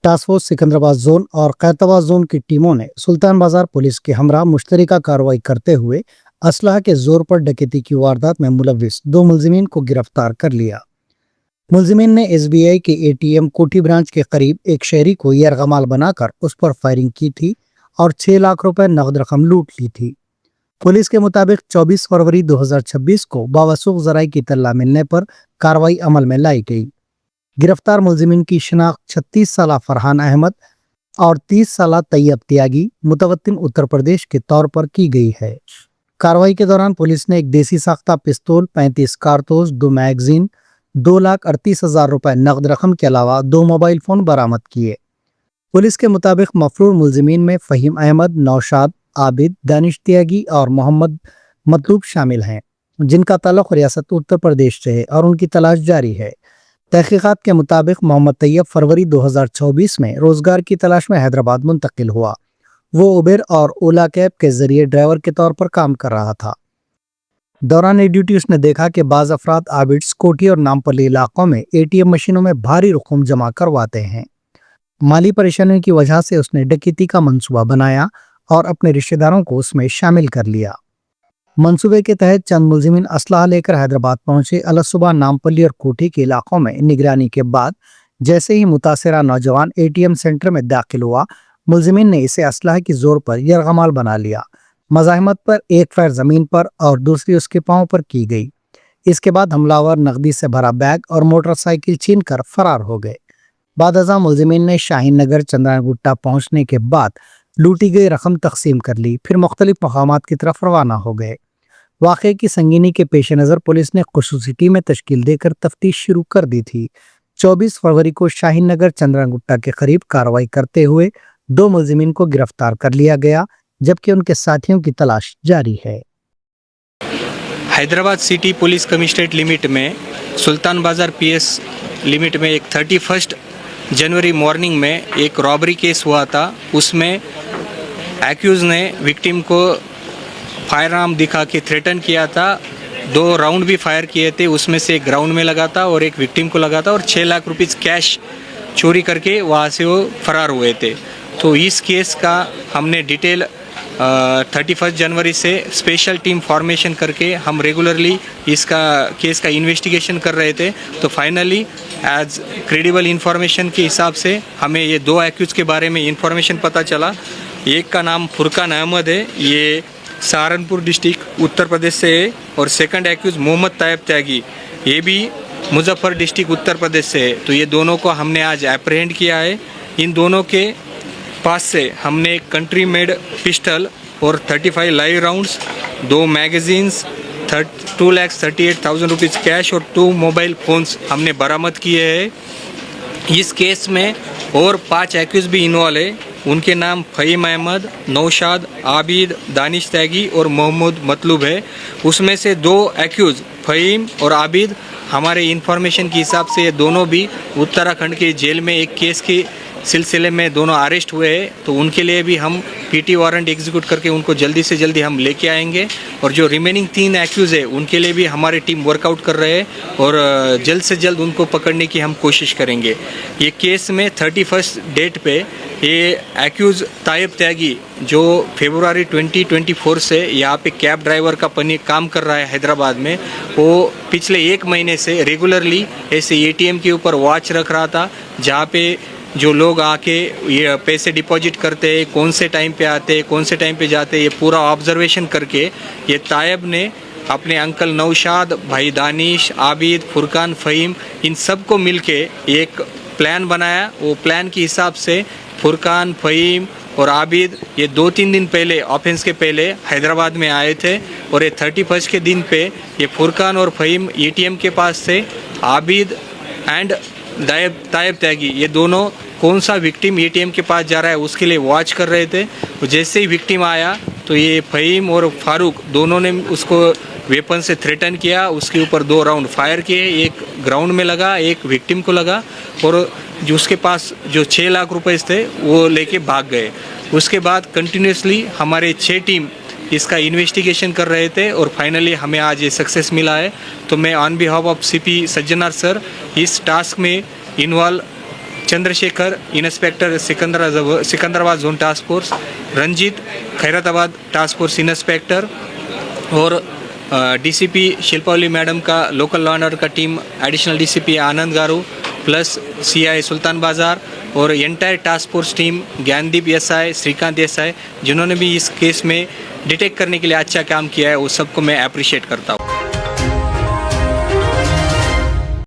Task force Secunderabad zone और Khairatabad zone की टीमों ने सुल्तान बाजार पुलिस के हमरा मुश्तरका कार्रवाई करते हुए असलाह के जोर पर डकैती की वारदात में मुलविस 2 मुलजिमीन को गिरफ्तार कर लिया। मुलजिमीन ने एसबीआई के एटीएम कोठी ब्रांच के करीब एक शहरी को यरगमाल बनाकर उस पर फायरिंग की थी और 6 लाख रुपए नकद रकम लूट ली थी। पुलिस के मुताबिक 24 फरवरी 2026 को बावसूख जराई की तल्ला मिलने पर कार्रवाई अमल में लाई गई। गिरफ्तार मुलजिमीन की शिनाख्त 36 साल फरहान अहमद और 30 साल तैयब त्यागी मुतवत्तिन उत्तर प्रदेश के तौर पर की गई है। कार्रवाई के दौरान पुलिस ने एक देसी साख्ता पिस्तौल, 35 कारतूस, 2 मैगजीन, 2,38,000 रुपए नकद रकम के अलावा 2 मोबाइल फोन बरामद किए। पुलिस के मुताबिक मफरूर मुलजिमीन में फहीम अहमद, नौशाद, आबिद, दानिश त्यागी और मोहम्मद मतलूब शामिल हैं, जिनका ताल्लुक रियासत उत्तर प्रदेश से है और उनकी तलाश जारी है। तहकीकात के मुताबिक मोहम्मद तैयब फरवरी 2024 में रोजगार की तलाश में हैदराबाद मुंतकिल हुआ। वो उबेर और ओला कैब के जरिए ड्राइवर के तौर पर काम कर रहा था। दौरान ड्यूटी उसने देखा कि बाज अफराद आबिड्स, कोठी और नामपल्ली इलाकों में एटीएम मशीनों में भारी रकम जमा करवाते हैं। माली परेशानियों की वजह से उसने डकैती का मंसूबा बनाया और अपने रिश्तेदारों को उसमें शामिल कर लिया। मंसूबे के तहत चंद मुलजिमीन असलाह लेकर हैदराबाद पहुंचे। अलसुबह नामपल्ली और कोठी के इलाकों में निगरानी के बाद जैसे ही मुतासरा नौजवान एटीएम सेंटर में दाखिल हुआ, मुलजिमीन ने इसे असलाह की जोर पर यरगमाल बना लिया। मज़ाहमत पर एक फायर जमीन पर और दूसरी उसके पांव पर की गई। इसके बाद हमलावर नकदी से भरा बैग और मोटरसाइकिल छीनकर फरार हो गए। बादअज़ां मुलजिमीन ने शाहीन नगर चंद्रागुट्टा पहुंचने के बाद लूटी गई रकम तकसीम कर ली, फिर मुख्तलिफ मकामात की तरफ रवाना हो गए। वाक़े की संगीनी के पेश नज़र पुलिस ने खुसूसी टीमें तश्कील देकर तफ्तीश शुरू कर दी थी। 24 फरवरी को शाहीन नगर चंद्रागुट्टा के करीब कार्रवाई करते हुए 2 मुलजिमीन को गिरफ्तार कर लिया गया, जबकि उनके साथियों की तलाश जारी है। Hyderabad city police commissionerate limit में सुल्तान बाजार पीएस लिमिट में एक 31 जनवरी मॉर्निंग में एक रॉबरी केस हुआ था। उसमें एक्यूज़ ने विक्टिम को फायर आर्म दिखा के थ्रेटन किया था। 2 राउंड भी फायर किए थे, उसमें से एक ग्राउंड में लगा था और एक विक्टिम को लगा था और 6 लाख रुपीज़ कैश चोरी करके वहाँ से वो फरार हुए थे। तो इस केस का हमने डिटेल 31 जनवरी से स्पेशल टीम फॉर्मेशन करके हम रेगुलरली इसका केस का इन्वेस्टिगेशन कर रहे थे। तो फाइनली एज क्रेडिबल इंफॉर्मेशन के हिसाब से हमें ये 2 एक्यूज़ के बारे में इंफॉर्मेशन पता चला। एक का नाम फुरकान अहमद है, ये सहारनपुर डिस्ट्रिक्ट उत्तर प्रदेश से है, और सेकंड एक्यूज़ मोहम्मद तैयब त्यागी, ये भी मुजफ्फर डिस्ट्रिक्ट उत्तर प्रदेश से है। तो ये दोनों को हमने आज एप्रहेंड किया है। इन दोनों के पास से हमने कंट्री मेड पिस्टल और 35 live rounds, 2 magazines, 2,38,000 rupees cash और 2 मोबाइल फ़ोन्स हमने बरामद किए हैं। इस केस में और 5 एक्यूज़ भी इन्वॉल्व है। उनके नाम फहीम अहमद, नौशाद, आबिद, दानिश त्यागी और मोहम्मद मतलूब है। उसमें से 2 एक्यूज़ फहीम और आबिद हमारे इंफॉर्मेशन के हिसाब से ये दोनों भी उत्तराखंड के जेल में एक केस के सिलसिले में दोनों अरेस्ट हुए हैं। तो उनके लिए भी हम पीटी वारंट एग्जीक्यूट करके उनको जल्दी से जल्दी हम लेके आएंगे। और जो रिमेनिंग 3 एक्यूज़ है उनके लिए भी हमारी टीम वर्कआउट कर रहे हैं और जल्द से जल्द उनको पकड़ने की हम कोशिश करेंगे। ये केस में 31 डेट पे ये एक्यूज़ तैयब त्यागी जो फरवरी 2024 से यहाँ पे कैब ड्राइवर का काम कर रहा है हैदराबाद में, वो पिछले 1 महीने से रेगुलरली ऐसे एटीएम के ऊपर वॉच रख रहा था, जहाँ पे जो लोग आके ये पैसे डिपॉजिट करते हैं, कौन से टाइम पे आते हैं, कौन से टाइम पे जाते हैं, ये पूरा ऑब्जर्वेशन करके ये तायब ने अपने अंकल नौशाद, भाई दानिश, आबिद, फुरकान, फ़हीम, इन सब को मिलके एक प्लान बनाया। वो प्लान के हिसाब से फुरकान, फ़हीम और आबिद ये 2-3 दिन पहले ऑफेंस के पहले हैदराबाद में आए थे और ये 31 के दिन पे ये फुरकान और फ़हीम एटीएम के पास से आबिद एंड तायब त्यागी ये दोनों कौन सा विक्टिम एटीएम के पास जा रहा है उसके लिए वॉच कर रहे थे। तो जैसे ही विक्टिम आया तो ये फ़हीम और फारूक दोनों ने उसको वेपन से थ्रेटन किया, उसके ऊपर 2 राउंड फायर किए, एक ग्राउंड में लगा, एक विक्टिम को लगा और जो उसके पास जो 6 लाख रुपए थे वो लेके भाग गए। उसके बाद कंटिन्यूसली हमारे 6 टीम इसका इन्वेस्टिगेशन कर रहे थे और फाइनली हमें आज ये सक्सेस मिला है। तो मैं on behalf of CP Sajjanar sir इस टास्क में involve Chandrashekar inspector Secunderabad zone task force, Ranjith Khairatabad task force inspector और डीसीपी शिल्पावली मैडम का लोकल लॉ एंड ऑर्डर का team, additional DCP Anand garu plus CI Sultan Bazaar और entire task force team, Gyandeep SI, Srikanth SI, जिन्होंने भी इस case में डिटेक्ट करने के लिए अच्छा काम किया है, वो सबको मैं अप्रिशिएट करता हूँ।